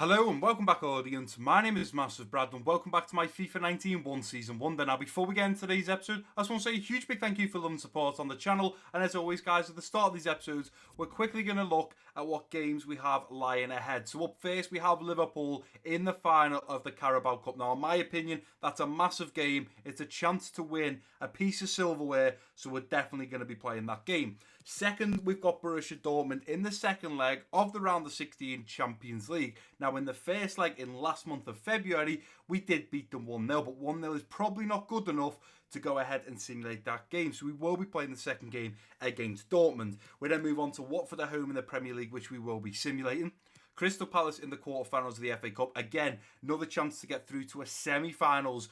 Hello and welcome back, audience. My name is MassiveBrad and welcome back to my FIFA 19 One Season Wonder. Now, before we get into today's episode, I just want to say a huge big thank you for love and support on the channel. And as always, guys, at the start of these episodes, we're quickly going to look at what games we have lying ahead. So up first, we have Liverpool in the final of the Carabao Cup. Now, in my opinion, that's a massive game. It's a chance to win a piece of silverware, so we're definitely going to be playing that game. Second, we've got Borussia Dortmund in the second leg of the round of 16 Champions League. Now, in the first leg in last month of February, we did beat them 1-0, but 1-0 is probably not good enough to go ahead and simulate that game. So we will be playing the second game against Dortmund. We then move on to Watford at home in the Premier League, which we will be simulating. Crystal Palace in the quarterfinals of the FA Cup. Again, another chance to get through to a semi-finals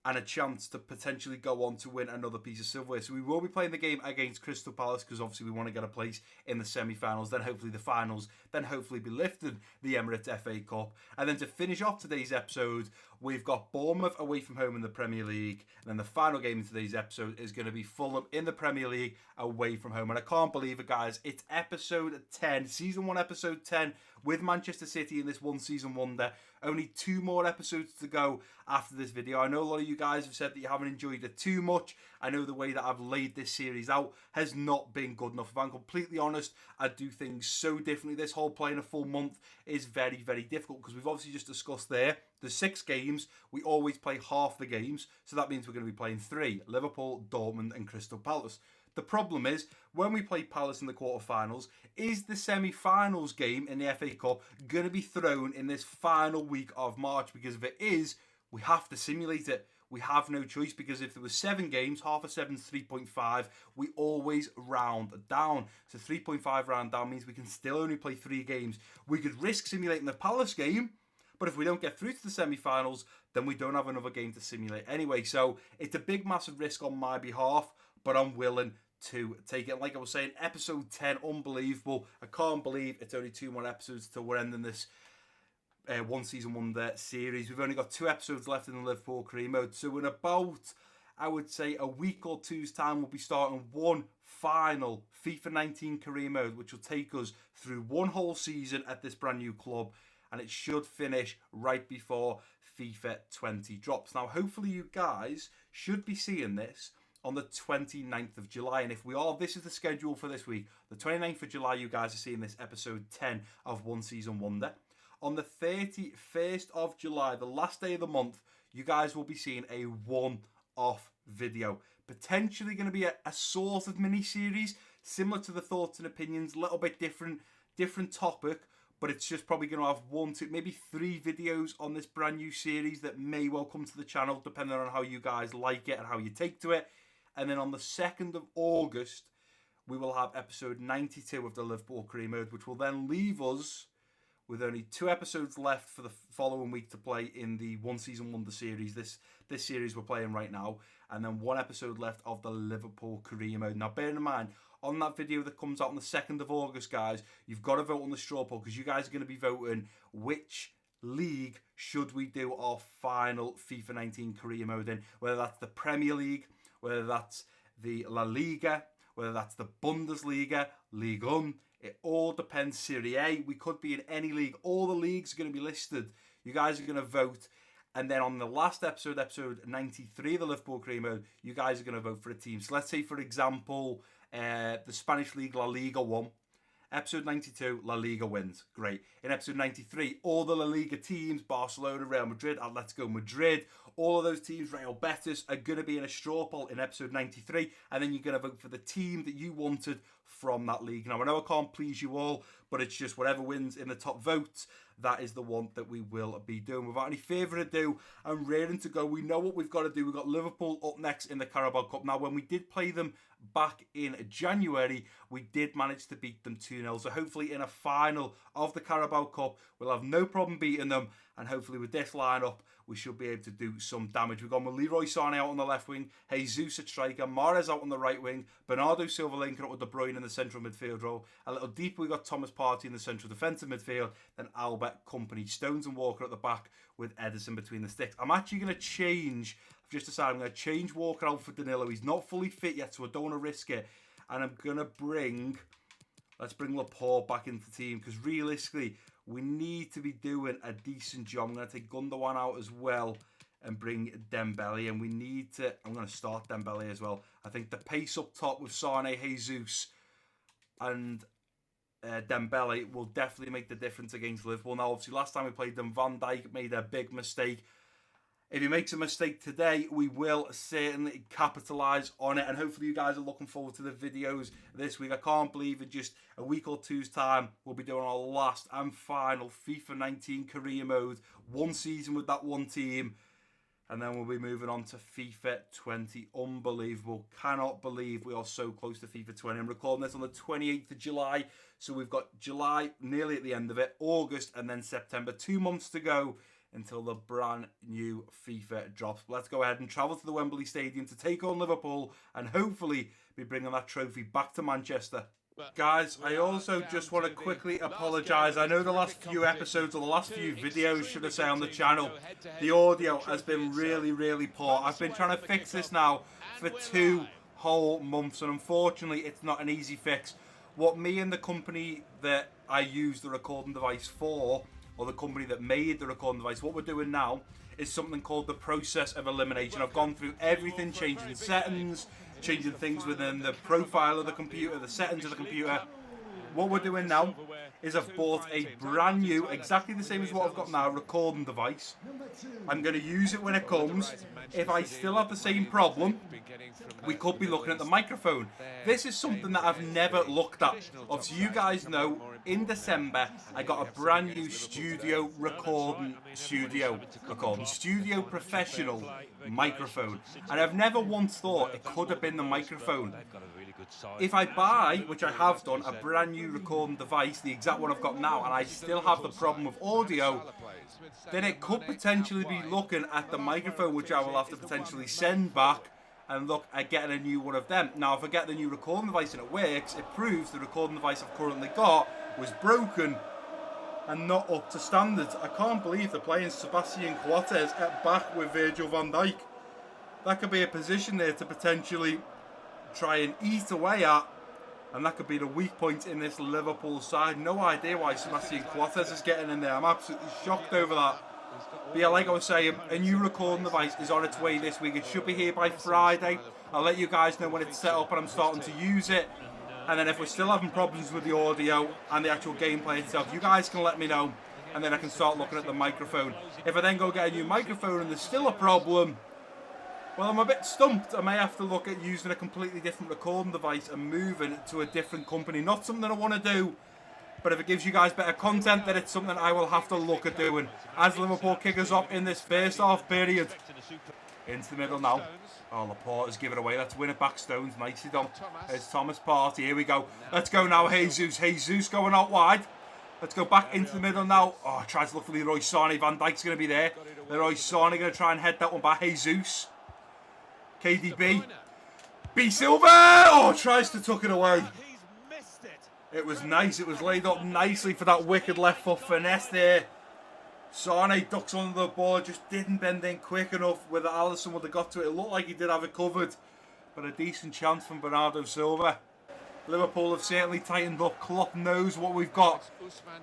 and a chance to potentially go on to win another piece of silverware. So we will be playing the game against Crystal Palace because obviously we want to get a place in the semi-finals, then hopefully the finals, then hopefully be lifted the Emirates FA Cup. And then to finish off today's episode, we've got Bournemouth away from home in the Premier League. And then the final game in today's episode is going to be Fulham in the Premier League away from home. And I can't believe it, guys. It's episode 10, season 1, episode 10 with Manchester City in this one season wonder. Only 2 more episodes to go after this video. I know a lot of you guys have said that you haven't enjoyed it too much. I know the way that I've laid this series out has not been good enough. If I'm completely honest, I do things so differently. This whole playing a full month is very, very difficult because we've obviously just discussed there the 6 games. We always play half the games. So that means we're going to be playing 3. Liverpool, Dortmund and Crystal Palace. The problem is, when we play Palace in the quarterfinals, is the semi-finals game in the FA Cup going to be thrown in this final week of March? Because if it is, we have to simulate it. We have no choice, because if there were 7 games, half of 7 is 3.5, we always round down. So 3.5 round down means we can still only play 3 games. We could risk simulating the Palace game, but if we don't get through to the semi-finals, then we don't have another game to simulate anyway. So it's a big, massive risk on my behalf, but I'm willing to take it. Like I was saying, episode 10, unbelievable. I can't believe it's only 2 more episodes till we're ending this one season wonder series. We've only got 2 episodes left in the Liverpool career mode. So in about, I would say, a week or two's time, we'll be starting one final FIFA 19 career mode, which will take us through one whole season at this brand new club. And it should finish right before FIFA 20 drops. Now, hopefully you guys should be seeing this on the 29th of July. And if we are, this is the schedule for this week. The 29th of July, you guys are seeing this episode 10 of One Season Wonder. On the 31st of July, the last day of the month, you guys will be seeing a one-off video. Potentially going to be a sort of mini-series, similar to the thoughts and opinions, a little bit different topic, but it's just probably going to have 1, 2, maybe 3 videos on this brand new series that may well come to the channel, depending on how you guys like it and how you take to it. And then on the 2nd of August, we will have episode 92 of the Liverpool career mode, which will then leave us with only 2 episodes left for the following week to play in the One Season Wonder series, this series we're playing right now, and then 1 episode left of the Liverpool career mode. Now, bear in mind, on that video that comes out on the 2nd of August, guys, you've got to vote on the straw poll, because you guys are going to be voting which league should we do our final FIFA 19 career mode in, whether that's the Premier League, whether that's the La Liga, whether that's the Bundesliga, Ligue 1. It all depends. Serie A, we could be in any league. All the leagues are going to be listed. You guys are going to vote. And then on the last episode, episode 93 of the Liverpool career mode, you guys are going to vote for a team. So let's say, for example, the Spanish League, La Liga 1. Episode 92, La Liga wins. Great. In episode 93, all the La Liga teams, Barcelona, Real Madrid, Atletico Madrid, all of those teams, Real Betis, are going to be in a straw poll in episode 93. And then you're going to vote for the team that you wanted from that league. Now, I know I can't please you all, but it's just whatever wins in the top votes, that is the one that we will be doing. Without any further ado, I'm raring to go. We know what we've got to do. We've got Liverpool up next in the Carabao Cup. Now, when we did play them back in January, we did manage to beat them 2-0. So hopefully in a final of the Carabao Cup, we'll have no problem beating them. And hopefully with this lineup, we should be able to do some damage. We've gone with Leroy Sané out on the left wing, Jesus at striker, Mahrez out on the right wing, Bernardo Silva linking up with De Bruyne in the central midfield role. A little deeper, we've got Thomas Partey in the central defensive midfield, then Albert, Company, Stones and Walker at the back with Ederson between the sticks. I'm actually going to change, I've just decided I'm going to change Walker out for Danilo. He's not fully fit yet, so I don't want to risk it. And I'm going to let's bring Laporte back into the team, because realistically, we need to be doing a decent job. I'm going to take Gundogan out as well and bring Dembele, and we need to, I'm going to start Dembele as well. I think the pace up top with Sane, Jesus and Dembele will definitely make the difference against Liverpool. Now, obviously, last time we played them, Van Dijk made a big mistake. If he makes a mistake today, we will certainly capitalise on it. And hopefully you guys are looking forward to the videos this week. I can't believe in just a week or two's time, we'll be doing our last and final FIFA 19 career mode. One season with that one team. And then we'll be moving on to FIFA 20. Unbelievable. Cannot believe we are so close to FIFA 20. I'm recording this on the 28th of July. So we've got July nearly at the end of it. August and then September. 2 months to go until the brand new FIFA drops. But let's go ahead and travel to the Wembley Stadium to take on Liverpool and hopefully be bringing that trophy back to Manchester. Guys, I also just want to quickly apologise. I know the last few episodes or the last few videos, should I say, on the channel, the audio has been really poor. I've been trying to fix this now for 2 whole months, and unfortunately it's not an easy fix. What me and the company that I use the recording device for, or the company that made the recording device, what we're doing now is something called the process of elimination. I've gone through everything, changing settings, changing things within the profile of the computer, the settings of the computer. What we're doing now is I've bought a brand new, exactly the same as what I've got now, recording device. I'm going to use it when it comes. If I still have the same problem, we could be looking at the microphone. This is something that I've never looked at. Obviously, you guys know, in December, I got a brand new studio professional microphone. And I've never once thought it could have been the microphone. If I buy, which I have done, a brand new recording device, the exact one I've got now, and I still have the problem of audio, then it could potentially be looking at the microphone, which I will have to potentially send back and look at getting a new one of them. Now, if I get the new recording device and it works, it proves the recording device I've currently got was broken and not up to standards. I can't believe they're playing Sebastian Coates at back with Virgil van Dijk. That could be a position there to potentially try and eat away at, and that could be the weak point in this Liverpool side. No idea why Sebastian Coates is getting in there. I'm absolutely shocked over that. But yeah, like I was saying, a new recording device is on its way this week. It should be here by Friday. I'll let you guys know when it's set up and I'm starting to use it. And then if we're still having problems with the audio and the actual gameplay itself, you guys can let me know, and then I can start looking at the microphone. If I then go get a new microphone and there's still a problem, well, I'm a bit stumped. I may have to look at using a completely different recording device and moving to a different company. Not something I want to do, but if it gives you guys better content, then it's something I will have to look at doing. As Liverpool kick us off in this first half period. Into the middle now. Oh, Laporta's given away. Let's win it back, Stones. Nicely done. There's Thomas Partey. Here we go. Let's go now, Jesus. Jesus going out wide. Let's go back into the middle now. Oh, tries to look for Leroy Sané. Van Dijk's going to be there. Leroy Sané going to try and head that one by Jesus. KDB. B. Silva. Oh, tries to tuck it away. It was nice. It was laid up nicely for that wicked left foot finesse there. Sané ducks under the ball. Just didn't bend in quick enough. Whether Alisson would have got to it. It looked like he did have it covered. But a decent chance from Bernardo Silva. Liverpool have certainly tightened up. Klopp knows what we've got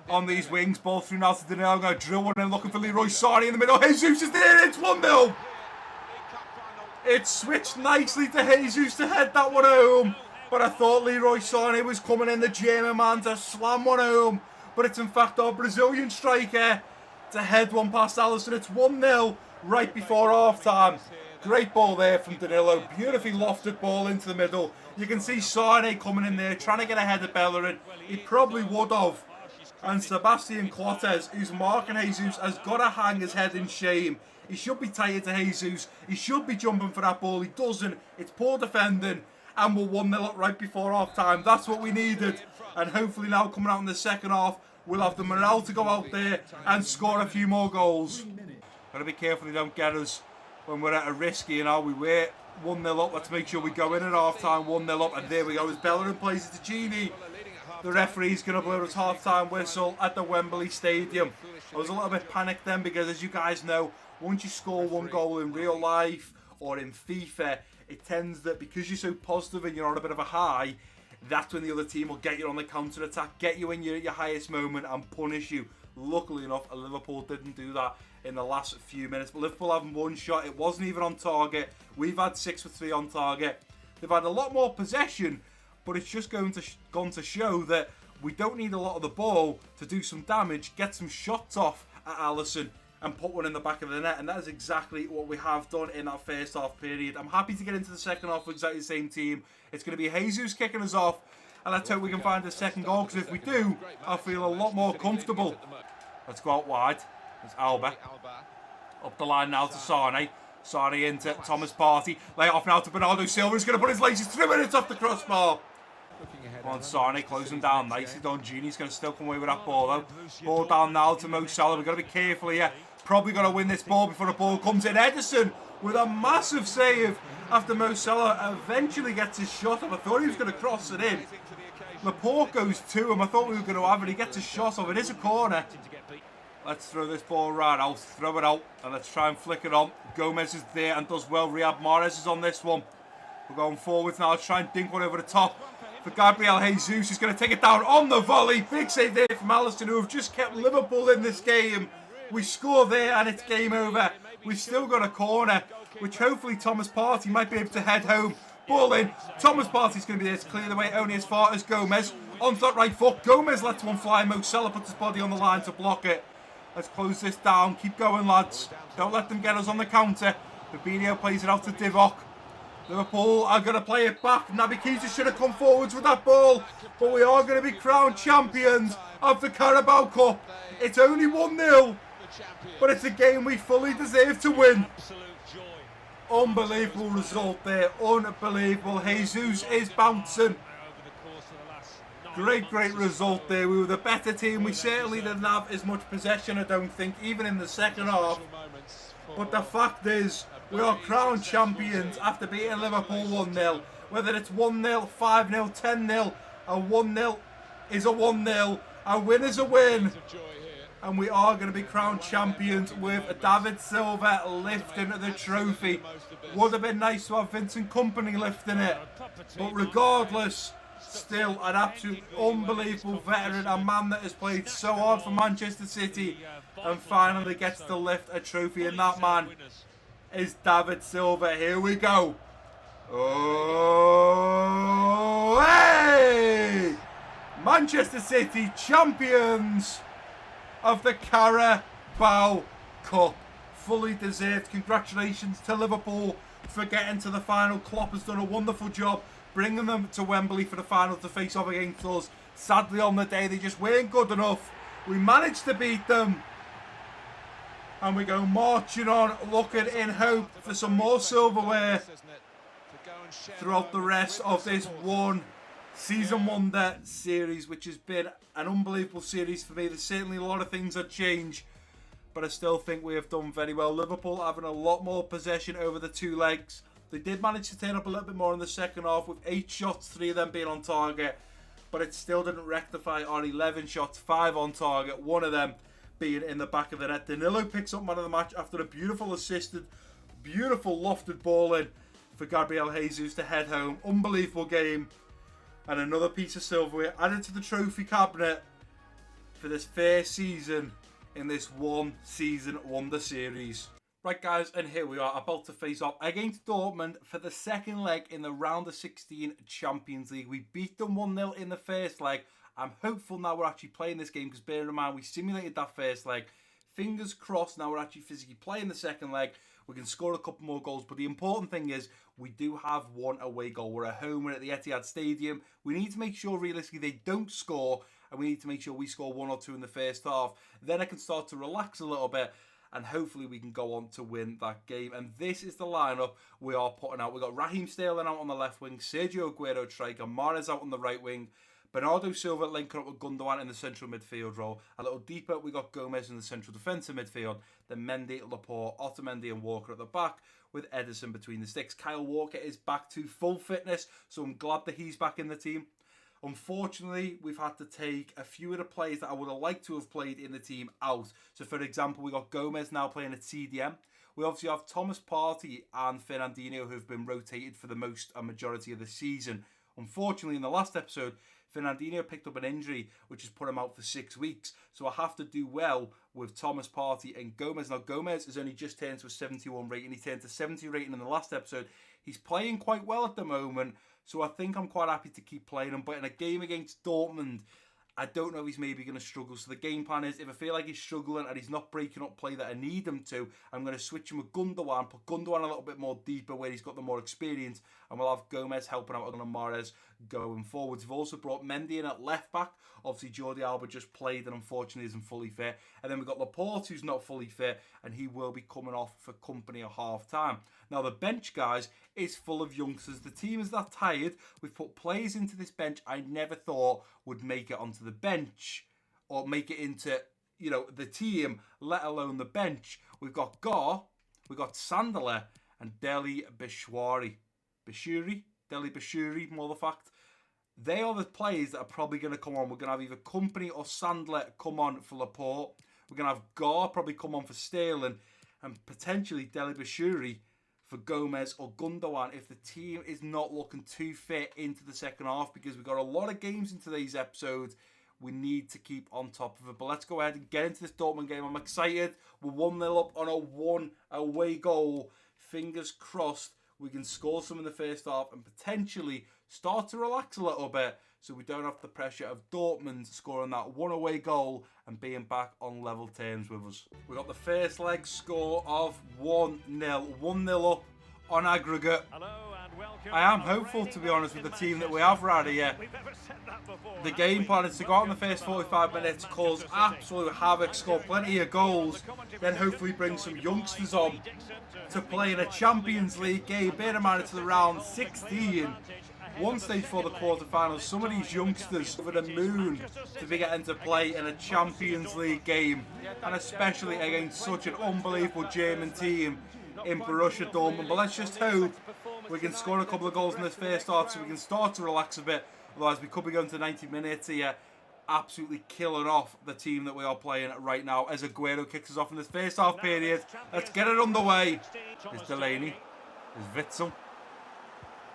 on these wings. Ball through now to Danilo. Going to drill one in, looking for Leroy Sané in the middle. Jesus is there. It's 1-0. It switched nicely to Jesus to head that one home. But I thought Leroy Sané was coming in, the German man, to slam one home. But it's in fact our Brazilian striker to head one past Alisson. It's 1-0 right before half time. Great ball there from Danilo. Beautifully lofted ball into the middle. You can see Sané coming in there, trying to get ahead of Bellerin. He probably would have. And Sebastian Coates, who's marking Jesus, has got to hang his head in shame. He should be tired to Jesus. He should be jumping for that ball. He doesn't. It's poor defending. And we're 1-0 up right before half time. That's what we needed. And hopefully now coming out in the second half, we'll have the morale to go out there and score a few more goals. Got to be careful they don't get us when we're at a risk, you know. We were 1-0 up. Let's make sure we go in at half time 1-0 up. And there we go. As Bellerin plays it to Gini. The referee's going to blow his half-time whistle at the Wembley Stadium. I was a little bit panicked then because, as you guys know, once you score one goal in real life or in FIFA, it tends that because you're so positive and you're on a bit of a high, that's when the other team will get you on the counter-attack, get you in your highest moment and punish you. Luckily enough, Liverpool didn't do that in the last few minutes. But Liverpool having one shot, it wasn't even on target. We've had 6 for 3 on target. They've had a lot more possession, but it's just gone to show that we don't need a lot of the ball to do some damage, get some shots off at Alisson and put one in the back of the net. And that is exactly what we have done in that first half period. I'm happy to get into the second half with exactly the same team. It's going to be Jesus kicking us off. And let's hope we can find a second goal, because if we do, I'll feel a lot more comfortable. Let's go out wide. It's Alba. Up the line now to Sane. Sane into Thomas Partey. Lay it off now to Bernardo Silva. He's going to put his laces through and it's off the crossbar. On Sane, closing down nicely. Don Gini's going to still come away with that ball though. Ball down now to Mo Salah. We've got to be careful here. Probably got to win this ball before the ball comes in. Ederson with a massive save after Mo Salah eventually gets his shot off. I thought he was going to cross it in. Laporte goes to him. I thought we were going to have it. He gets a shot off. It is a corner. Let's throw this ball right out. Throw it out. And let's try and flick it on. Gomez is there and does well. Riyad Mahrez is on this one. We're going forwards now. Let's try and dink one over the top for Gabriel Jesus. He's going to take it down on the volley. Big save there from Alisson, who have just kept Liverpool in this game. We score there and it's game over. We've still got a corner, which hopefully Thomas Partey might be able to head home. Ball in. Thomas Partey's going to be there to clear the way only as far as Gomez. On that right foot. Gomez lets one fly. Mo Salah puts his body on the line to block it. Let's close this down. Keep going, lads. Don't let them get us on the counter. Fabinho plays it out to Divock. Liverpool are going to play it back. Naby Keita should have come forwards with that ball. But we are going to be crowned champions of the Carabao Cup. It's only 1-0. But it's a game we fully deserve to win. Unbelievable result there. Unbelievable. Jesus is bouncing. Great result there. We were the better team. We certainly didn't have as much possession, I don't think, even in the second half. But the fact is, we are crowned champions after beating Liverpool 1-0. Whether it's 1-0, 5-0, 10-0, a 1-0 is a 1-0. A win is a win. And we are going to be crowned champions with David Silva lifting the trophy. Would have been nice to have Vincent Kompany lifting it. But regardless, still an absolute unbelievable veteran. A man that has played so hard for Manchester City and finally gets to lift a trophy. And that man is David Silva. Here we go. Oh, hey! Manchester City champions of the Carabao Cup. Fully deserved. Congratulations to Liverpool for getting to the final. Klopp has done a wonderful job bringing them to Wembley for the final to face off against us. Sadly, on the day, they just weren't good enough. We managed to beat them. And we go marching on, looking in hope for some more silverware throughout the rest of this season wonder series, which has been an unbelievable series for me. There's certainly a lot of things that change, but I still think we have done very well. Liverpool having a lot more possession over the 2 legs. They did manage to turn up a little bit more in the second half with 8 shots, 3 of them being on target, but it still didn't rectify our 11 shots, 5 on target, 1 of them being in the back of the net. Danilo picks up man of the match after a beautiful assisted, beautiful lofted ball in for Gabriel Jesus to head home. Unbelievable game. And another piece of silverware added to the trophy cabinet for this first season in this season wonder series. Right guys, and here we are about to face off against Dortmund for the second leg in the round of 16 Champions League. We beat them 1-0 in the first leg. I'm hopeful now we're actually playing this game, because bearing in mind we simulated that first leg. Fingers crossed now we're actually physically playing the second leg. We can score a couple more goals, but the important thing is we do have 1 away goal. We're at home, we're at the Etihad Stadium. We need to make sure realistically they don't score, and we need to make sure we score 1 or 2 in the first half. Then I can start to relax a little bit, and hopefully we can go on to win that game. And this is the lineup we are putting out. We've got Raheem Sterling out on the left wing, Sergio Aguero striker, Mahrez out on the right wing, Bernardo Silva linking up with Gundogan in the central midfield role. A little deeper, we got Gomez in the central defensive midfield. Then Mendy, Laporte, Otamendi and Walker at the back, with Ederson between the sticks. Kyle Walker is back to full fitness, so I'm glad that he's back in the team. Unfortunately, we've had to take a few of the players that I would have liked to have played in the team out. So, for example, we got Gomez now playing at CDM. We obviously have Thomas Partey and Fernandinho, who have been rotated for the majority of the season. Unfortunately, in the last episode, Fernandinho picked up an injury, which has put him out for 6 weeks. So I have to do well with Thomas Partey and Gomez. Now, Gomez has only just turned to a 71 rating. He turned to 70 rating in the last episode. He's playing quite well at the moment, so I think I'm quite happy to keep playing him. But in a game against Dortmund, I don't know if he's maybe going to struggle. So the game plan is, if I feel like he's struggling and he's not breaking up play that I need him to, I'm going to switch him with Gundogan, put Gundogan a little bit more deeper where he's got the more experience, and we'll have Gomez helping out on Mahrez going forwards. We've also brought Mendy in at left back. Obviously, Jordi Alba just played and unfortunately isn't fully fit. And then we've got Laporte, who's not fully fit, and he will be coming off for company at half time. Now, the bench, guys, is full of youngsters. The team is that tired. We've put players into this bench I never thought would make it onto the bench or make it into, you know, the team, let alone the bench. We've got Gar, we've got Sandler, and Deli Bishwari. Deli Bashiri, more the fact. They are the players that are probably going to come on. We're going to have either Company or Sandler come on for Laporte. We're going to have Gar probably come on for Sterling, and potentially Deli Bashiri for Gomez or Gundogan if the team is not looking too fit into the second half, because we've got a lot of games in today's episode. We need to keep on top of it. But let's go ahead and get into this Dortmund game. I'm excited. We're 1-0 up on a 1 away goal. Fingers crossed we can score some in the first half and potentially start to relax a little bit so we don't have the pressure of Dortmund scoring that 1 away goal and being back on level terms with us. We got the first leg score of 1-0. 1-0 up on aggregate. I am hopeful, to be honest, with the team that we have right here. The game plan is to go out in the first 45 minutes, cause absolute havoc, score plenty of goals, then hopefully bring some youngsters on to play in a Champions League game. Bear in mind, it's the round 16. One stage for the quarterfinals. Some of these youngsters over the moon to be getting to play in a Champions League game, and especially against such an unbelievable German team in Borussia Dortmund. But let's just hope we can score a couple of goals in this first half so we can start to relax a bit. Otherwise, we could be going to 90 minutes here, absolutely killing off the team that we are playing right now as Aguero kicks us off in this first half period. Let's get it underway. There's Delaney. There's Witzel.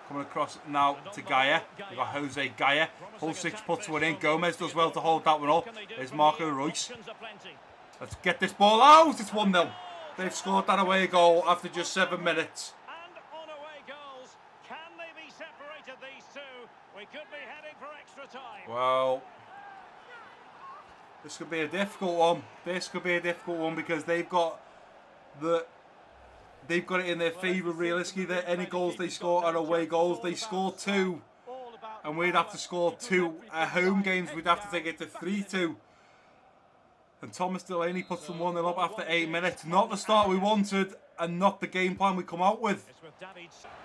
Coming across now to Gaia. We've got Jose Gaia. Pulisic puts one in. Gomez does well to hold that one up. There's Marco Reus. Let's get this ball out. It's 1-0. They've scored that away goal after just 7 minutes. And on away goals, can they be separated, these two? We could be heading for extra time. Well, this could be a difficult one. This could be a difficult one because they've got it in their favour realistically. That any goals they score are away goals. They score 2, and we'd have to score 2 at home games. We'd have to take it to 3-2. And Thomas Delaney puts them 1-0 up after 8 minutes. Not the start we wanted, and not the game plan we come out with.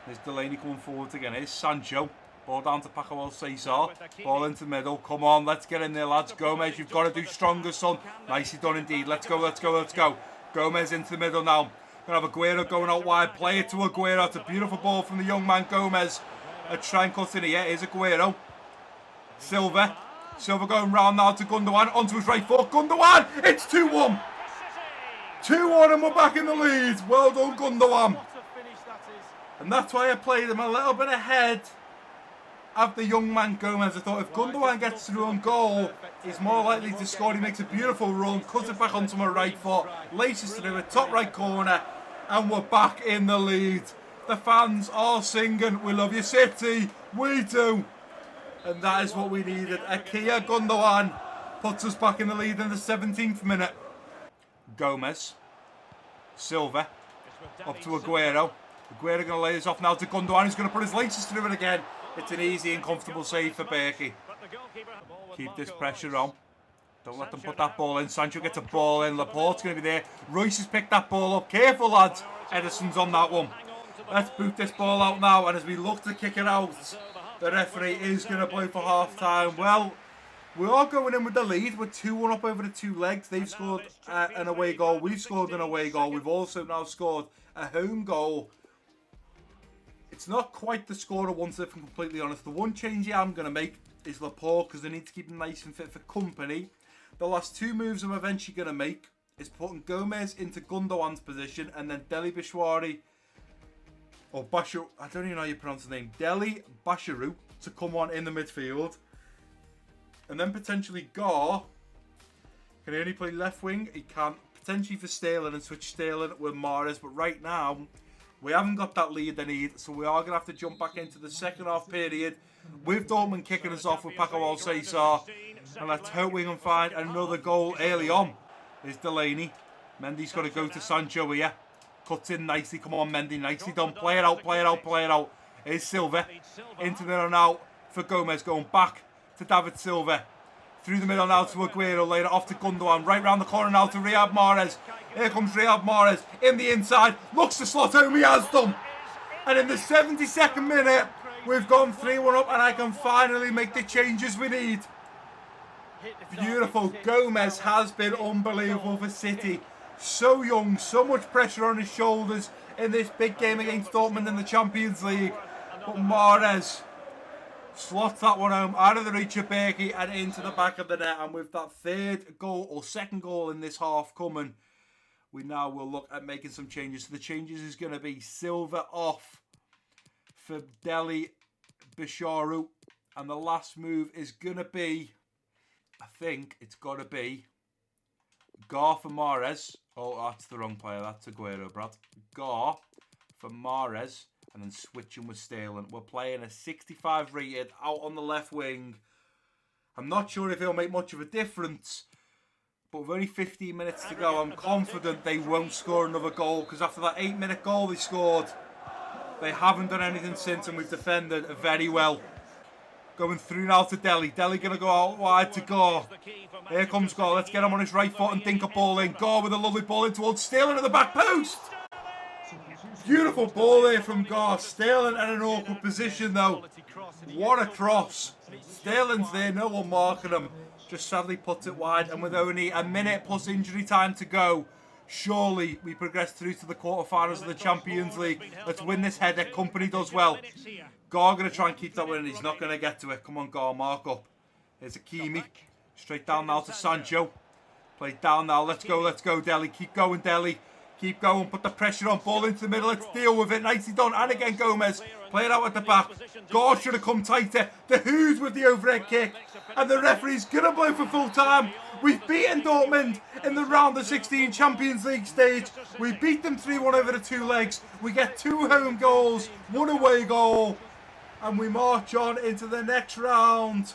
There's Delaney coming forward again. Here's Sancho. Ball down to Paco Cesar. Ball into the middle. Come on, let's get in there, lads. Gomez, you've got to do stronger, son. Nicely done indeed. Let's go, let's go, let's go. Gomez into the middle now. Gonna have Aguero going out wide. Play it to Aguero. It's a beautiful ball from the young man Gomez. A try and cut in here. Here's Aguero. Silva going round now to Gundogan. Onto his right foot. Gundogan! It's 2-1. 2-1 and we're back in the lead. Well done, Gundogan. And that's why I played him a little bit ahead of the young man Gomez. I thought if Gundogan gets through on goal, he's more likely to score. He makes a beautiful run, cuts it back onto my right foot, laces through it, top right corner, and we're back in the lead. The fans are singing, "We love you, City." We do. And that is what we needed. Ikea Gundogan puts us back in the lead in the 17th minute. Gomez. Silva. Up to Aguero. Aguero going to lay this off now to Gundogan. He's going to put his laces through it again. It's an easy and comfortable save for Berkey. Keep this pressure on. Don't let them put that ball in. Sancho gets a ball in. Laporte's going to be there. Royce has picked that ball up. Careful, lads. Edison's on that one. Let's boot this ball out now. And as we look to kick it out, the referee is going to play for half time. Well, we are going in with the lead. We're 2-1 up over the 2 legs. They've scored an away goal. We've scored an away goal. We've also now scored a home goal. It's not quite the score I wanted, if I'm completely honest. The one change I'm going to make is Laporte, because I need to keep him nice and fit for company. The last 2 moves I'm eventually going to make is putting Gomez into Gundogan's position, and then Deli Bishwari, or Bashir, I don't even know how you pronounce his name, Deli Bashiru, to come on in the midfield. And then potentially Gar. Can he only play left wing? He can potentially for Sterling and switch Sterling with Mahrez. But right now, we haven't got that lead they need. So we are going to have to jump back into the second half period with Dortmund kicking us off with Paco Alcázar. And let's hope we can find another goal early on. Here's Delaney. Mendy's got to go to Sancho here. Cuts in nicely. Come on, Mendy. Nicely done. Play it out, play it out, play it out. Here's Silva. Into there and out for Gomez. Going back to David Silva. Through the middle now to Aguero. Later off to Gundogan. Right round the corner now to Riyad Mahrez. Here comes Riyad Mahrez in the inside. Looks to slot home. He has done. And in the 72nd minute, we've gone 3-1 up and I can finally make the changes we need. Beautiful. Gomez has been unbelievable for City. So young, so much pressure on his shoulders in this big game against Dortmund in the Champions League. But Mahrez slots that one home out of the reach of Berkey and into the back of the net. And with that third goal or second goal in this half coming, we now will look at making some changes. So the changes is going to be Silva off for Deli Bisharu. And the last move is going to be, I think it's got to be Gar for Mahrez. Oh, that's the wrong player. That's Aguero, Brad. Gar for Mahrez. And then switching with Sterling. We're playing a 65 rated out on the left wing. I'm not sure if he'll make much of a difference. But with only 15 minutes to go, I'm confident they won't score another goal. Because after that 8-minute goal they scored, they haven't done anything since. And we've defended very well. Going through now to Deli. Deli going to go out wide to Gar. Here comes Gar. Let's get him on his right foot and dink a ball in. Gar with a lovely ball in towards Sterling at the back post. Beautiful ball there from Gar. Sterling at an awkward position though. What a cross. Sterling's there. No one marking him. Just sadly puts it wide. And with only a minute plus injury time to go, surely we progress through to the quarterfinals of the Champions League. Let's win this header. Company does well. Gar going to try and keep that win. He's not going to get to it. Come on, Gar, mark up. Here's Hakimi. Straight down now to Sancho. Play down now. Let's go, Deli. Keep going, Deli. Keep going. Put the pressure on. Ball into the middle. Let's deal with it. Nicely done. And again, Gomez. Play it out at the back. Gar should have come tighter. The Who's with the overhead kick. And the referee's going to blow for full time. We've beaten Dortmund in the round of 16 Champions League stage. We beat them 3-1 over the two legs. We get 2 home goals, 1 away goal. And we march on into the next round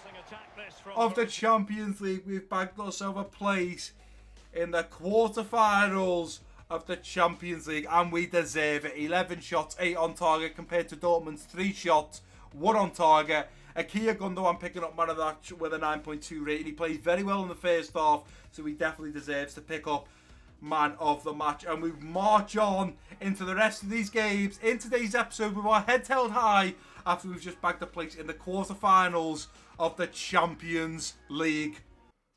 of the Champions League. We've bagged ourselves a place in the quarterfinals of the Champions League. And we deserve it. 11 shots, 8 on target compared to Dortmund's 3 shots, 1 on target. Ilkay Gundogan picking up man of the match with a 9.2 rating. He plays very well in the first half, so he definitely deserves to pick up man of the match. And we march on into the rest of these games in today's episode with our heads held high after we've just bagged a place in the quarterfinals of the Champions League.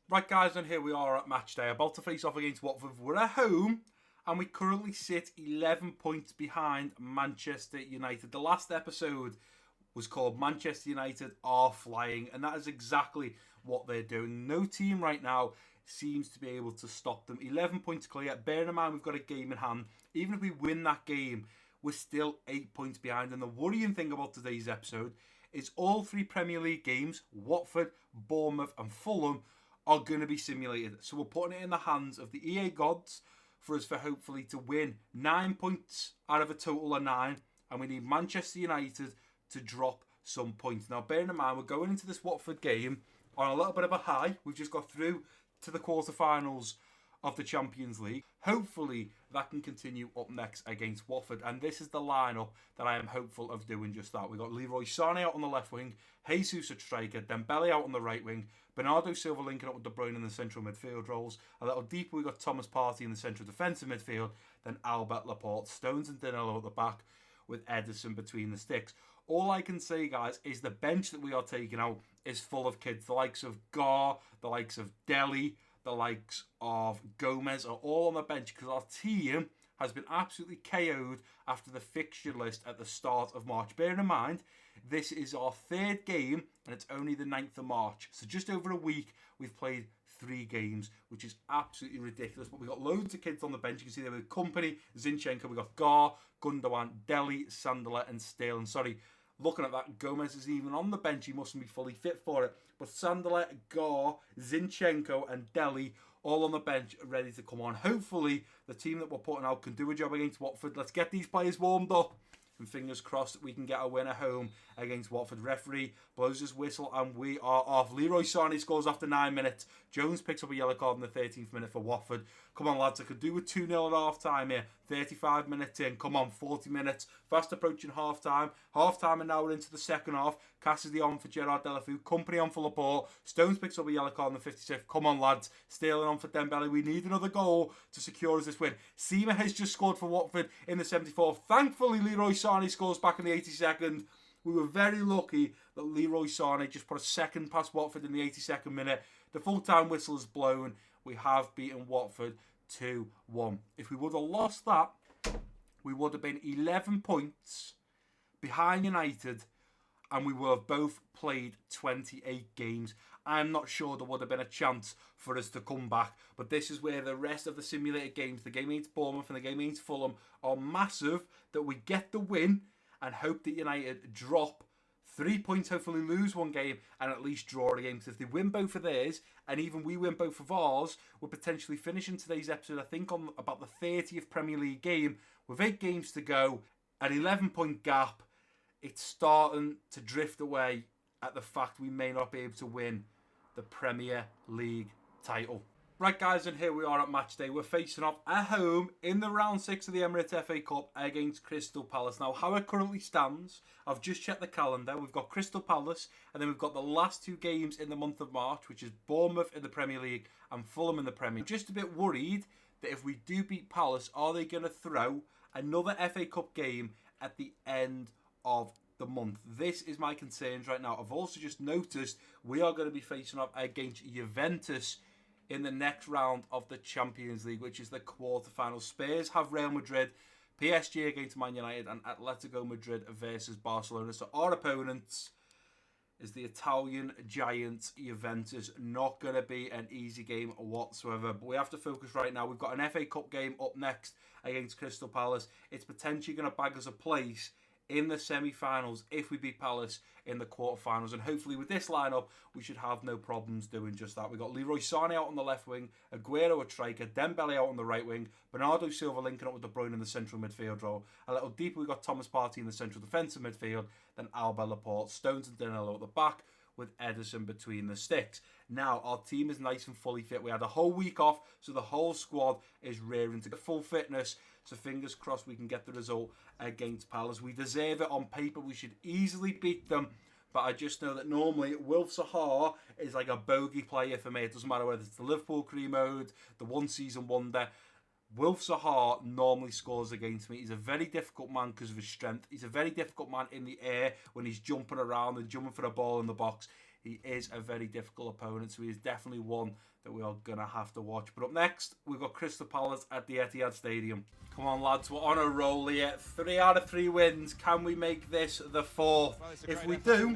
Right guys, and here we are at match day, about to face off against Watford. We're at home and we currently sit 11 points behind Manchester United. The last episode was called Manchester United Are Flying, and that is exactly what they're doing. No team right now seems to be able to stop them. 11 points clear. Bearing in mind we've got a game in hand. Even if we win that game, we're still 8 points behind. And the worrying thing about today's episode is all 3 Premier League games, Watford, Bournemouth and Fulham, are going to be simulated. So we're putting it in the hands of the EA gods for us for hopefully to win 9 points out of a total of 9. And we need Manchester United to drop some points. Now, bearing in mind, we're going into this Watford game on a little bit of a high. We've just got through to the quarterfinals of the Champions League. Hopefully, that can continue up next against Watford. And this is the lineup that I am hopeful of doing just that. We've got Leroy Sané out on the left wing, Jesus at striker, Dembele out on the right wing, Bernardo Silva linking up with De Bruyne in the central midfield roles. A little deeper, we've got Thomas Partey in the central defensive midfield, then Albert Laporte, Stones and Danilo at the back, with Ederson between the sticks. All I can say, guys, is the bench that we are taking out is full of kids. The likes of Gar, the likes of Deli, the likes of Gomez are all on the bench because our team has been absolutely KO'd after the fixture list at the start of March. Bearing in mind, this is our 3rd game and it's only the 9th of March. So just over a week, we've played 3 games, which is absolutely ridiculous. But we've got loads of kids on the bench. You can see there with Company, Zinchenko, we've got Gar, Gundogan, Deli, Sandler and Sterling. Sorry, Looking at that, Gomez is even on the bench. He mustn't be fully fit for it. But Sandalet, Gar, Zinchenko and Deli all on the bench ready to come on. Hopefully, the team that we're putting out can do a job against Watford. Let's get these players warmed up. And fingers crossed that we can get a win at home against Watford. Referee blows his whistle and we are off. Leroy Sané scores after 9 minutes. Jones picks up a yellow card in the 13th minute for Watford. Come on, lads. I could do with 2-0 at half-time here. 35 minutes in. Come on, 40 minutes. Fast approaching half-time. Half-time and now we're into the second half. Cassidy on for Gerard Delafou. Company on for Laporte. Stones picks up a yellow card in the 56th. Come on, lads. Sterling on for Dembele. We need another goal to secure us this win. Seema has just scored for Watford in the 74th. Thankfully, Leroy Sané scores back in the 82nd. We were very lucky that Leroy Sané just put a second past Watford in the 82nd minute. The full-time whistle is blown. We have beaten Watford 2-1. If we would have lost that, we would have been 11 points behind United and we would have both played 28 games. I'm not sure there would have been a chance for us to come back. But this is where the rest of the simulated games, the game against Bournemouth and the game against Fulham, are massive. That we get the win and hope that United drop 3 points, hopefully lose one game and at least draw a game. Because if they win both of theirs and even we win both of ours, we're potentially finishing today's episode, I think, on about the 30th Premier League game with 8 games to go, an 11-point gap. It's starting to drift away at the fact we may not be able to win the Premier League title. Right, guys, and here we are at match day. We're facing off at home in the round 6 of the Emirates FA Cup against Crystal Palace. Now, how it currently stands, I've just checked the calendar. We've got Crystal Palace, and then we've got the last 2 games in the month of March, which is Bournemouth in the Premier League and Fulham in the Premier League. I'm just a bit worried that if we do beat Palace, are they going to throw another FA Cup game at the end of the month? This is my concerns right now. I've also just noticed we are going to be facing off against Juventus in the next round of the Champions League, which is the quarterfinals. Spurs have Real Madrid, PSG against Man United, and Atletico Madrid versus Barcelona. So our opponents is the Italian giant Juventus. Not going to be an easy game whatsoever. But we have to focus right now. We've got an FA Cup game up next against Crystal Palace. It's potentially going to bag us a place in the semi-finals if we beat Palace in the quarter-finals. And hopefully with this lineup, we should have no problems doing just that. We've got Leroy Sané out on the left wing, Aguero at striker, Dembele out on the right wing, Bernardo Silva linking up with De Bruyne in the central midfield role. A little deeper, we've got Thomas Partey in the central defensive midfield, then Alba, Laporte, Stones and Danilo at the back, with Ederson between the sticks. Now, our team is nice and fully fit. We had a whole week off, so the whole squad is rearing to get full fitness. So fingers crossed we can get the result against Palace. We deserve it on paper. We should easily beat them. But I just know that normally Wilf Zaha is like a bogey player for me. It doesn't matter whether it's the Liverpool career mode, the one-season wonder. Wilf Zaha normally scores against me. He's a very difficult man because of his strength. He's a very difficult man in the air when he's jumping around and jumping for the ball in the box. He is a very difficult opponent, so he is definitely one that we are going to have to watch. But up next, we've got Crystal Palace at the Etihad Stadium. Come on, lads, we're on a roll here. 3 out of 3 wins. Can we make this the 4th? If we do,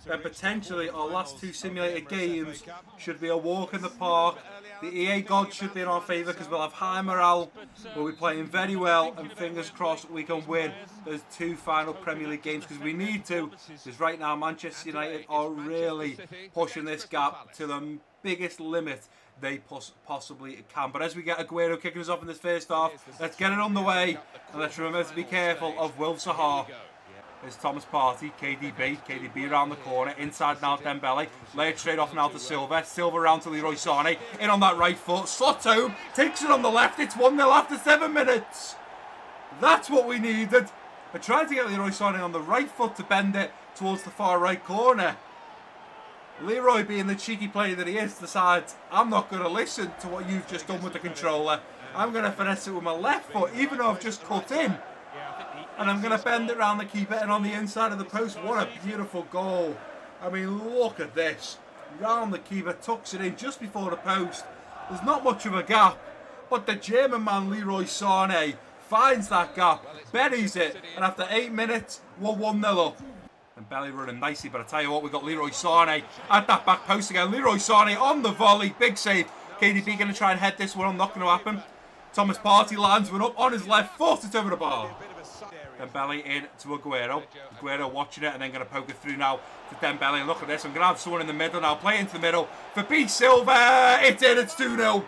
then potentially our last 2 simulated games should be a walk in the park. The EA gods should be in our favour because we'll have high morale. We'll be playing very well, and fingers crossed we can win those 2 final Premier League games because we need to. Because right now, Manchester United are really pushing this gap to the biggest limit they possibly can. But as we get Aguero kicking us off in this first half, let's get it on the way, and let's remember to be careful of Wilf Zaha. There's Thomas Partey, KDB around the corner, inside now Dembele, lay it straight off now to Silva round to Leroy Sané, in on that right foot, slots home, takes it on the left, it's 1-0 after 7 minutes. That's what we needed. I tried to get Leroy Sané on the right foot to bend it towards the far right corner. Leroy, being the cheeky player that he is, decides, I'm not going to listen to what you've just done with the controller. I'm going to finesse it with my left foot, even though I've just cut in. And I'm going to bend it around the keeper and on the inside of the post. What a beautiful goal. I mean, look at this. Round the keeper, tucks it in just before the post. There's not much of a gap, but the German man Leroy Sané finds that gap, buries it, and after 8 minutes, we're 1-0 up. And Belly running nicely, but I tell you what, we've got Leroy Sané at that back post again. Leroy Sané on the volley, big save. KDB going to try and head this one, not going to happen. Thomas Partey lands one up on his left foot, it's over the bar. A bit of a Dembele in to Aguero. Aguero watching it and then going to poke it through now to Dembele. Look at this. I'm going to have someone in the middle now. Play into the middle for Pete Silva. It's in. It's 2-0.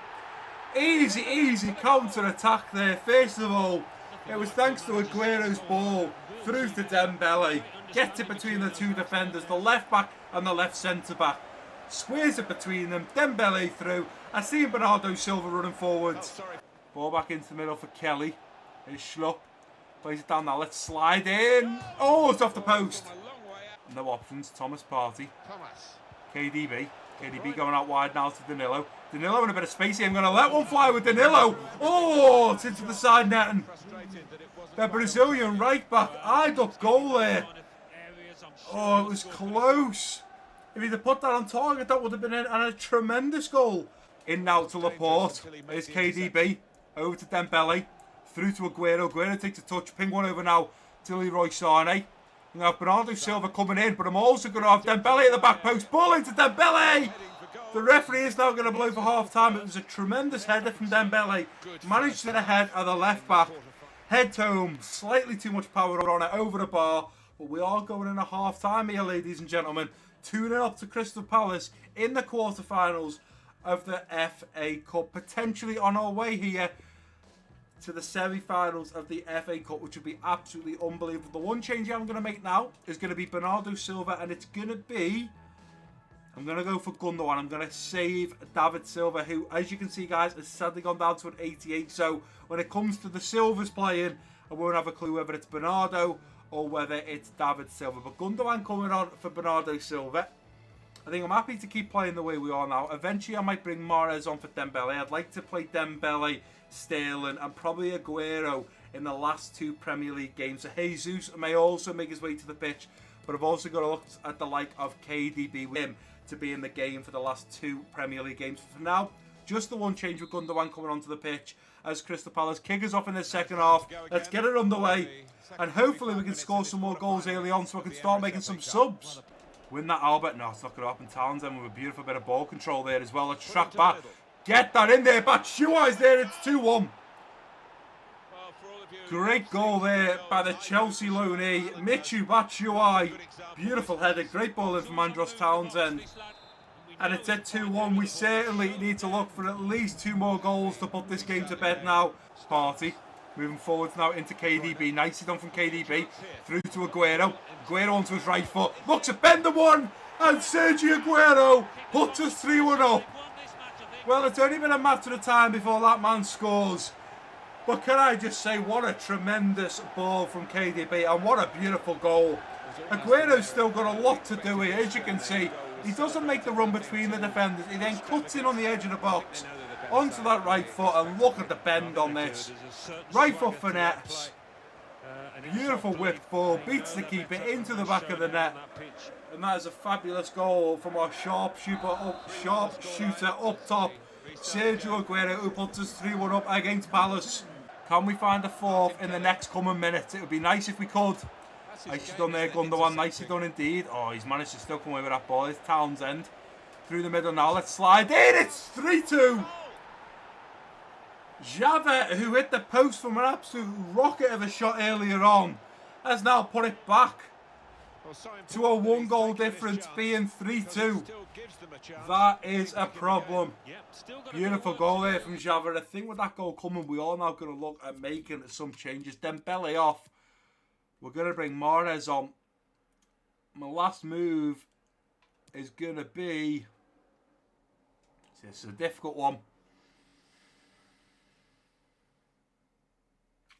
Easy counter-attack there. First of all, it was thanks to Aguero's ball through to Dembele. Gets it between the two defenders, the left back and the left centre back. Squares it between them. Dembele through. I see Bernardo Silva running forwards. Ball back into the middle for Kelly. Here's Schlupp. Plays it down now. Let's slide in. Oh, it's off the post. No options. Thomas Partey. KDB. KDB going out wide now to Danilo. Danilo in a bit of space here. I'm going to let one fly with Danilo. Oh, it's into the side netting. The Brazilian right back eyed up goal there. Oh, it was close. If he'd have put that on target, that would have been a tremendous goal. In now to Laporte. There's KDB. Over to Dembele. Through to Aguero. Aguero takes a touch. Ping one over now to Leroy Sané. I'm going to have Bernardo Silva coming in, but I'm also going to have Dembele at the back post. Ball into Dembele! The referee is now going to blow for half-time. It was a tremendous header from Dembele. Managed to get ahead of the left back. Head to home. Slightly too much power on it over the bar. But we are going in a half-time here, ladies and gentlemen. 2-0 up to Crystal Palace in the quarterfinals of the FA Cup. Potentially on our way here to the semi-finals of the FA Cup, which would be absolutely unbelievable. The one change I'm going to make now is going to be Bernardo Silva, and it's going to be... I'm going to go for Gundogan. I'm going to save David Silva, who, as you can see, guys, has sadly gone down to an 88. So when it comes to the Silvas playing, I won't have a clue whether it's Bernardo or whether it's David Silva. But Gundogan coming on for Bernardo Silva. I think I'm happy to keep playing the way we are now. Eventually, I might bring Mahrez on for Dembele. I'd like to play Dembele, Sterling, and probably Aguero in the last two Premier League games. So Jesus may also make his way to the pitch, but I've also got to look at the like of KDB with him to be in the game for the last two Premier League games. For now, just the one change with Gundogan coming onto the pitch as Crystal Palace kick us off in the second half. Let's get it underway, and hopefully we can score some more goals early on so I can start making some subs. Win that, Albert. No, it's not going to happen. Townsend with a beautiful bit of ball control there as well. Let's track back. Get that in there. Batshuayi's there. It's 2-1. Great goal there by the Chelsea loanee, Michy Batshuayi. Beautiful header. Great ball in from Andros Townsend. And it's at 2-1. We certainly need to look for at least two more goals to put this game to bed now. Partey moving forwards now into KDB. Nicely done from KDB. Through to Aguero. Aguero onto his right foot. Looks at bend the one. And Sergio Aguero puts us 3-1 up. Well, it's only been a matter of time before that man scores. But can I just say, what a tremendous ball from KDB, and what a beautiful goal. Aguero's still got a lot to do here, as you can see. He doesn't make the run between the defenders. He then cuts in on the edge of the box, onto that right foot, and look at the bend on this. Right foot finesse. Beautiful whipped ball, beats the keeper into the back of the net. And that is a fabulous goal from our sharpshooter up top, Sergio Aguero, who puts us 3-1 up against Palace. Can we find a fourth in the next coming minutes? It would be nice if we could. Nicely done there, Gundogan. Nicely done indeed. Oh, he's managed to still come away with that ball. It's Townsend through the middle now. Let's slide in. It's 3-2. Javert, who hit the post from an absolute rocket of a shot earlier on, has now put it back to a one-goal difference, being 3-2. That is a problem. Beautiful goal there from Javert. I think with that goal coming, we are now going to look at making some changes. Dembele off. We're going to bring Mahrez on. My last move is going to be... This is a difficult one.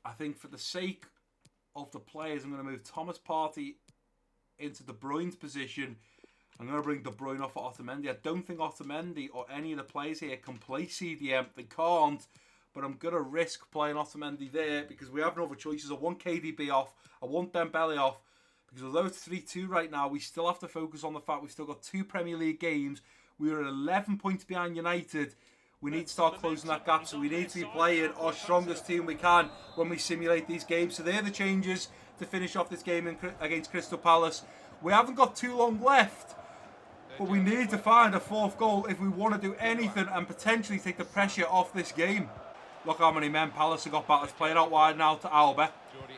I think for the sake of the players, I'm going to move Thomas Partey into De Bruyne's position. I'm going to bring De Bruyne off for Otamendi. I don't think Otamendi or any of the players here can play CDM. They can't. But I'm going to risk playing Otamendi there because we have no other choices. I want KDB off. I want Dembele off. Because although it's 3-2 right now, we still have to focus on the fact we've still got two Premier League games. We are 11 points behind United. We need to start closing that gap. So we need to be playing our strongest team we can when we simulate these games. So they're the changes to finish off this game against Crystal Palace. We haven't got too long left. But we need to find a fourth goal if we want to do anything and potentially take the pressure off this game. Look how many men Palace have got back. Let's play it out wide now to Alba.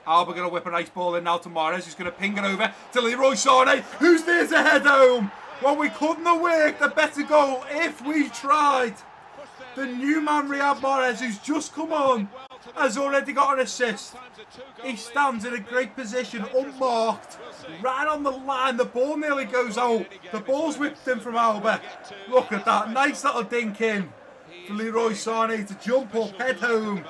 Alba going to whip a nice ball in now to Mahrez, who's going to ping it over to Leroy Sané, who's there to head home. Well, we couldn't have worked a better goal if we tried. The new man, Riyad Mahrez, who's just come on, has already got an assist. He stands in a great position, unmarked, right on the line. The ball nearly goes out. The ball's whipped in from Alba. Look at that, nice little dink in for Leroy Sané to jump up, head home,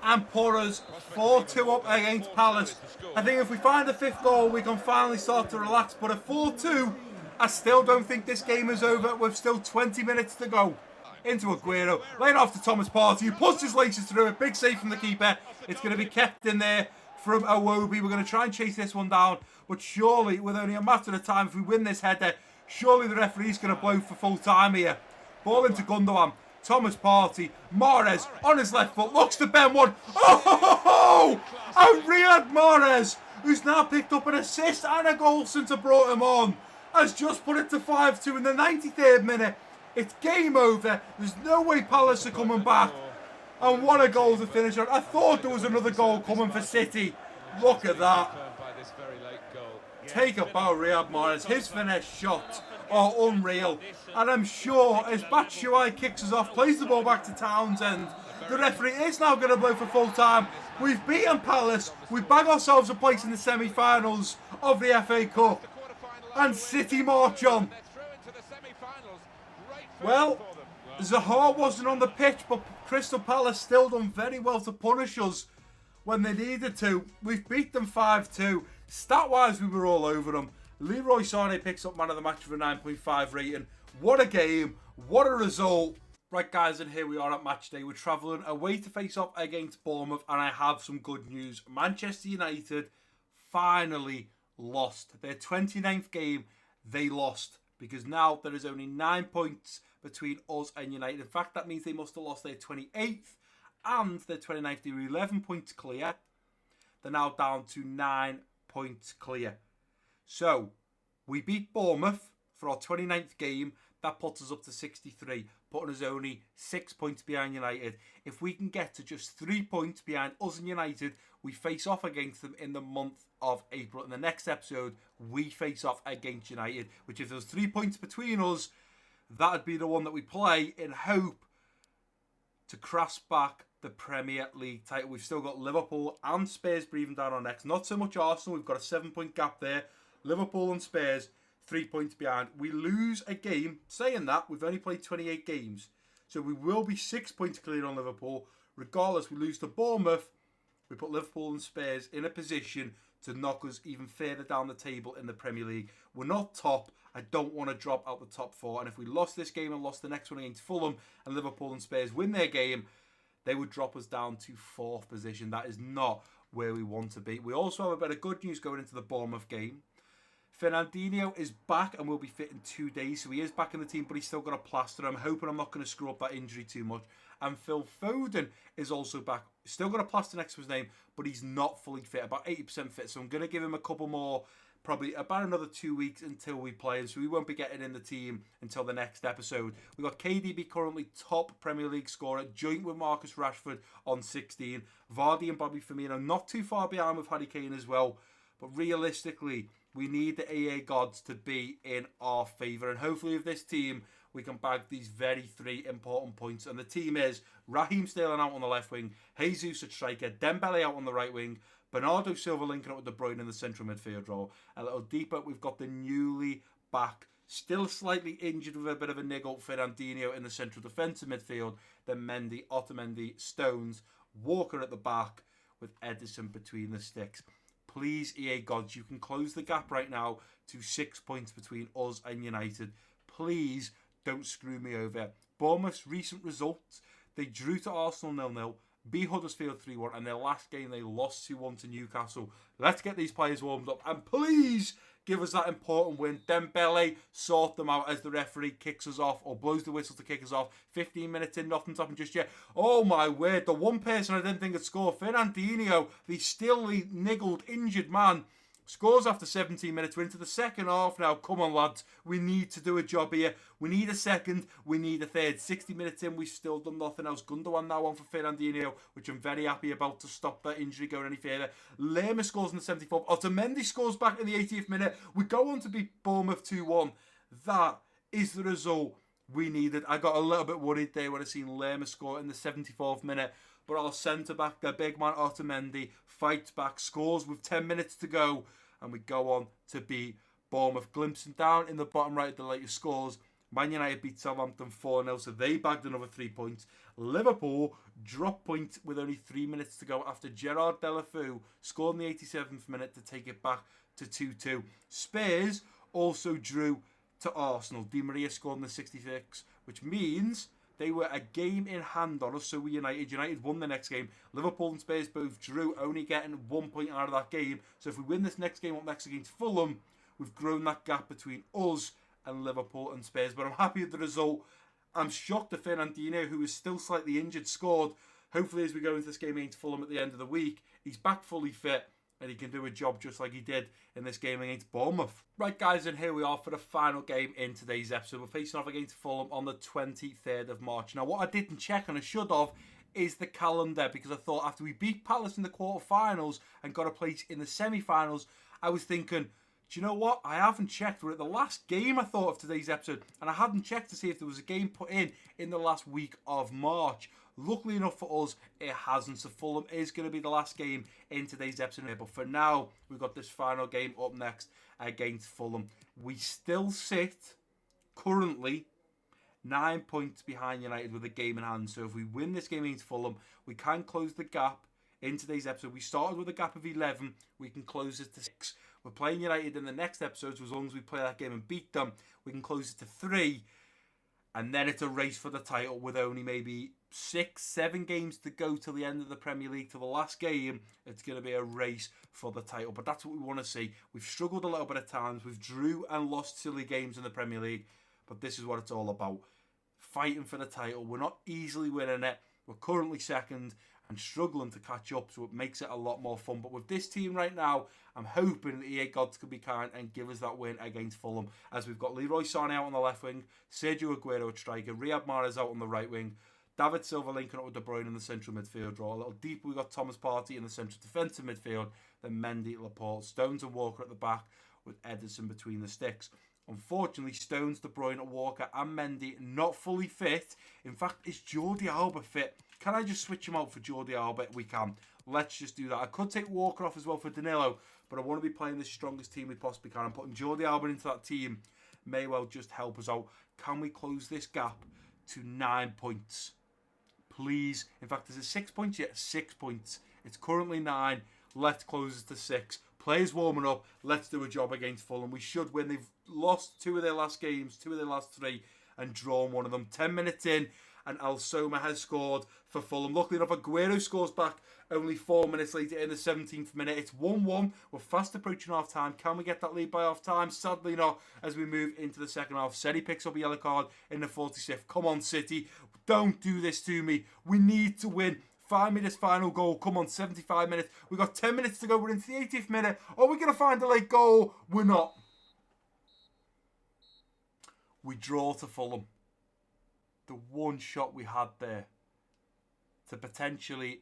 and put us 4-2 up against Palace. I think if we find the 5th goal, we can finally start to relax. But at 4-2, I still don't think this game is over. We've still 20 minutes to go. Into Aguero, laying off to Thomas Partey, who puts his laces through it. Big save from the keeper. It's going to be kept in there from Iwobi. We're going to try and chase this one down, but surely, with only a matter of time, if we win this header, surely the referee's going to blow for full time here. Ball into Gundogan. Thomas Partey. Mahrez on his left foot. Looks to Ben one. Oh! And Riyad Mahrez, who's now picked up an assist and a goal since I brought him on, has just put it to 5-2 in the 93rd minute. It's game over. There's no way Palace are coming back. And what a goal to finish on. I thought there was another goal coming for City. Look at that. Take a bow, Riyad Mahrez. His finesse shots are unreal. And I'm sure as Batshuayi kicks us off, plays the ball back to Townsend, the referee is now going to blow for full time. We've beaten Palace. We bag ourselves a place in the semi-finals of the FA Cup. And City march on. Well, Zaha wasn't on the pitch, but Crystal Palace still done very well to punish us when they needed to. We've beat them 5-2. Stat-wise, we were all over them. Leroy Sané picks up man of the match with a 9.5 rating. What a game. What a result. Right, guys, and here we are at match day. We're travelling away to face off against Bournemouth, and I have some good news. Manchester United finally lost. Their 29th game, they lost. Because now there is only 9 points between us and United. In fact, that means they must have lost their 28th and their 29th. They were 11 points clear. They're now down to 9 points clear. So, we beat Bournemouth for our 29th game. That puts us up to 63, putting us only 6 points behind United. If we can get to just 3 points behind us and United, we face off against them in the month of April. In the next episode, we face off against United, which if there's 3 points between us, that'd be the one that we play in hope to crash back the Premier League title. We've still got Liverpool and Spurs breathing down our necks. Not so much Arsenal. We've got a 7-point gap there. Liverpool and Spurs, 3 points behind. We lose a game. Saying that, we've only played 28 games. So we will be 6 points clear on Liverpool. Regardless, we lose to Bournemouth. We put Liverpool and Spurs in a position to knock us even further down the table in the Premier League. We're not top. I don't want to drop out the top 4. And if we lost this game and lost the next one against Fulham and Liverpool and Spurs win their game, they would drop us down to 4th position. That is not where we want to be. We also have a bit of good news going into the Bournemouth game. Fernandinho is back and will be fit in 2 days. So he is back in the team, but he's still got a plaster. I'm hoping I'm not going to screw up that injury too much. And Phil Foden is also back. Still got a plaster next to his name, but he's not fully fit, about 80% fit. So I'm going to give him a couple more, probably about another 2 weeks until we play him. So we won't be getting in the team until the next episode. We've got KDB currently top Premier League scorer, joint with Marcus Rashford on 16. Vardy and Bobby Firmino not too far behind with Harry Kane as well. But realistically, we need the EA gods to be in our favour. And hopefully with this team, we can bag these very 3 important points. And the team is Raheem Sterling out on the left wing, Jesus at striker, Dembele out on the right wing, Bernardo Silva linking up with De Bruyne in the central midfield role. A little deeper, we've got the newly back, still slightly injured with a bit of a niggle, Fernandinho in the central defensive midfield. Then Mendy, Otamendi, Stones, Walker at the back with Edison between the sticks. Please, EA gods, you can close the gap right now to 6 points between us and United. Please don't screw me over. Bournemouth's recent results, they drew to Arsenal 0-0, beat Huddersfield 3-1, and their last game they lost 2-1 to Newcastle. Let's get these players warmed up, and please give us that important win. Dembele, sort them out as the referee kicks us off, or blows the whistle to kick us off. 15 minutes in, nothing's happened just yet. Oh my word, the one person I didn't think would score, Fernandinho, the still niggled, injured man, Scores after 17 minutes. We're into the second half now. Come on, lads. We need to do a job here. We need a second. We need a third. 60 minutes in, we've still done nothing else. Gundogan now on for Fernandinho, which I'm very happy about to stop that injury going any further. Lerma scores in the 74th. Otamendi scores back in the 80th minute. We go on to beat Bournemouth 2-1. That is the result we needed. I got a little bit worried there when I seen Lerma score in the 74th minute. But our centre-back, the big man Otamendi, fights back, scores with 10 minutes to go, and we go on to beat Bournemouth. Glimpsing down in the bottom right of the latest scores, Man United beat Southampton 4-0, so they bagged another 3 points. Liverpool dropped point with only 3 minutes to go after Gerard Deulofeu scored in the 87th minute to take it back to 2-2. Spurs also drew to Arsenal. Di Maria scored in the 66th, which means they were a game in hand on us, so we United. United won the next game. Liverpool and Spurs both drew, only getting 1 point out of that game. So if we win this next game up next against Fulham, we've grown that gap between us and Liverpool and Spurs. But I'm happy with the result. I'm shocked that Fernandinho, who is still slightly injured, scored. Hopefully as we go into this game against Fulham at the end of the week, he's back fully fit and he can do a job just like he did in this game against Bournemouth. Right, guys, and here we are for the final game in today's episode. We're facing off against Fulham on the 23rd of March. Now, what I didn't check, and I should have, is the calendar, because I thought after we beat Palace in the quarterfinals and got a place in the semi-finals, I was thinking, do you know what? I haven't checked. We're at the last game, I thought, of today's episode, and I hadn't checked to see if there was a game put in the last week of March. Luckily enough for us, it hasn't. So Fulham is going to be the last game in today's episode. But for now, we've got this final game up next against Fulham. We still sit currently 9 points behind United with a game in hand. So if we win this game against Fulham, we can close the gap in today's episode. We started with a gap of 11. We can close it to 6. We're playing United in the next episode. So as long as we play that game and beat them, we can close it to 3. And then it's a race for the title with only maybe 6-7 games to go till the end of the Premier League, to the last game. It's going to be a race for the title. But that's what we want to see. We've struggled a little bit at times. We've drew and lost silly games in the Premier League. But this is what it's all about. Fighting for the title. We're not easily winning it. We're currently second and struggling to catch up, so it makes it a lot more fun. But with this team right now, I'm hoping the EA gods can be kind and give us that win against Fulham, as we've got Leroy Sané out on the left wing, Sergio Aguero at striker, Riyad Mahrez out on the right wing, David Silva linking up with De Bruyne in the central midfield draw. A little deeper, we've got Thomas Partey in the central defensive midfield, then Mendy, Laporte, Stones and Walker at the back, with Ederson between the sticks. Unfortunately, Stones, De Bruyne, Walker and Mendy not fully fit. In fact, is Jordi Alba fit? Can I just switch him out for Jordi Alba? We can. Let's just do that. I could take Walker off as well for Danilo, but I want to be playing the strongest team we possibly can. And putting Jordi Alba into that team may well just help us out. Can we close this gap to 9 points? Please. In fact, is it 6 points? Yeah, 6 points. It's currently 9. Let's close it to 6. Players warming up. Let's do a job against Fulham. We should win. They've lost 2 of their last games, 2 of their last 3, and drawn 1 of them. 10 minutes in, and Al-Soma has scored for Fulham. Luckily enough, Aguero scores back only 4 minutes later in the 17th minute. It's 1-1. We're fast approaching half-time. Can we get that lead by half-time? Sadly not, as we move into the second half. City picks up a yellow card in the 46th. Come on, City. Don't do this to me. We need to win. Find me this final goal. Come on, 75 minutes. We've got 10 minutes to go. We're into the 80th minute. Are we going to find a late goal? We're not. We draw to Fulham. The one shot we had there to potentially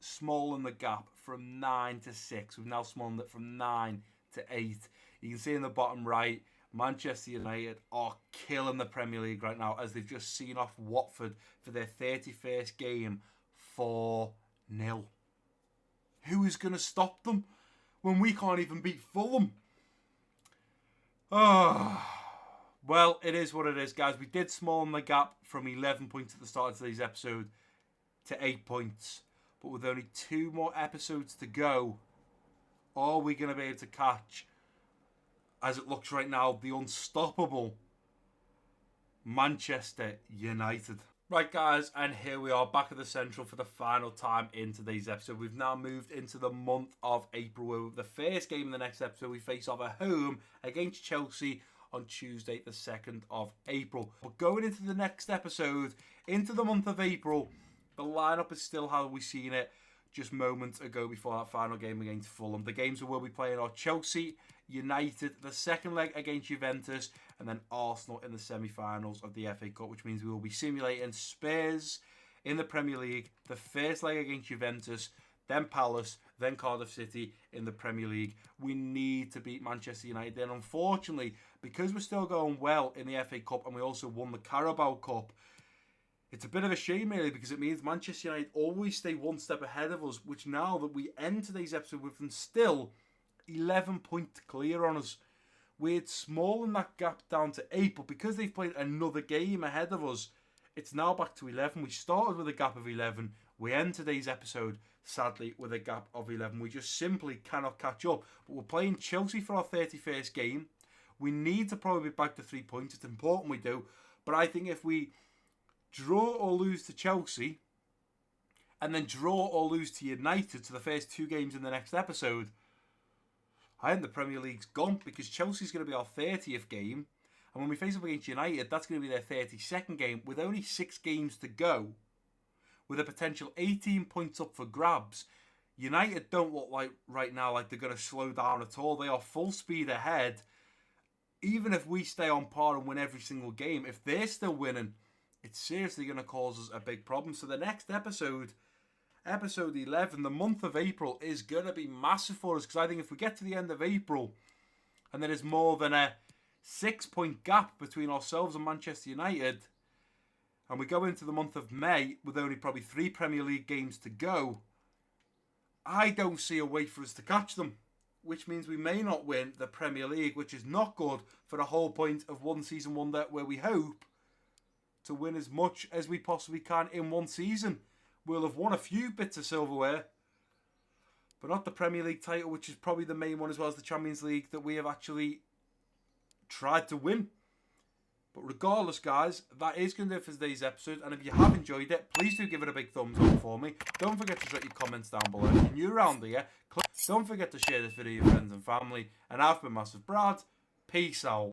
smallen the gap from 9 to 6. We've now smallened it from 9 to 8. You can see in the bottom right, Manchester United are killing the Premier League right now, as they've just seen off Watford for their 31st game 4-0. Who is going to stop them when we can't even beat Fulham? Well, it is what it is, guys. We did smallen the gap from 11 points at the start of today's episode to 8 points. But with only 2 more episodes to go, are we going to be able to catch, as it looks right now, the unstoppable Manchester United? Right, guys, and here we are back at the Central for the final time in today's episode. We've now moved into the month of April, where the first game in the next episode, we face off at home against Chelsea on Tuesday, the 2nd of April. But going into the next episode, into the month of April, the lineup is still how we've seen it. just moments ago before that final game against Fulham. The games we will be playing are Chelsea, United, the second leg against Juventus, and then Arsenal in the semi-finals of the FA Cup, which means we will be simulating Spurs in the Premier League, the first leg against Juventus, then Palace, then Cardiff City in the Premier League. We need to beat Manchester United. And unfortunately, because we're still going well in the FA Cup and we also won the Carabao Cup, it's a bit of a shame, really, because it means Manchester United always stay one step ahead of us, which now that we end today's episode with them still 11 points clear on us. We're smalling that gap down to 8, but because they've played another game ahead of us, it's now back to 11. We started with a gap of 11. We end today's episode, sadly, with a gap of 11. We just simply cannot catch up. But we're playing Chelsea for our 31st game. We need to probably be back to 3 points. It's important we do. But I think if we draw or lose to Chelsea, and then draw or lose to United to the first 2 games in the next episode, I think the Premier League's gone, because Chelsea's going to be our 30th game, and when we face up against United, that's going to be their 32nd game, with only 6 games to go, with a potential 18 points up for grabs. United don't look like right now like they're going to slow down at all. They are full speed ahead. Even if we stay on par and win every single game, if they're still winning, it's seriously going to cause us a big problem. So the next episode, episode 11, the month of April, is going to be massive for us, because I think if we get to the end of April and there is more than a 6-point gap between ourselves and Manchester United, and we go into the month of May with only probably 3 Premier League games to go, I don't see a way for us to catch them, which means we may not win the Premier League, which is not good for the whole point of One Season Wonder, where we hope to win as much as we possibly can in one season. We'll have won a few bits of silverware, but not the Premier League title, which is probably the main one, as well as the Champions League that we have actually tried to win. But regardless, guys, that is going to do it for today's episode. And if you have enjoyed it, please do give it a big thumbs up for me. Don't forget to drop your comments down below. If you're new around here, don't forget to share this video with your friends and family. And I've been MassiveBrad. Peace out.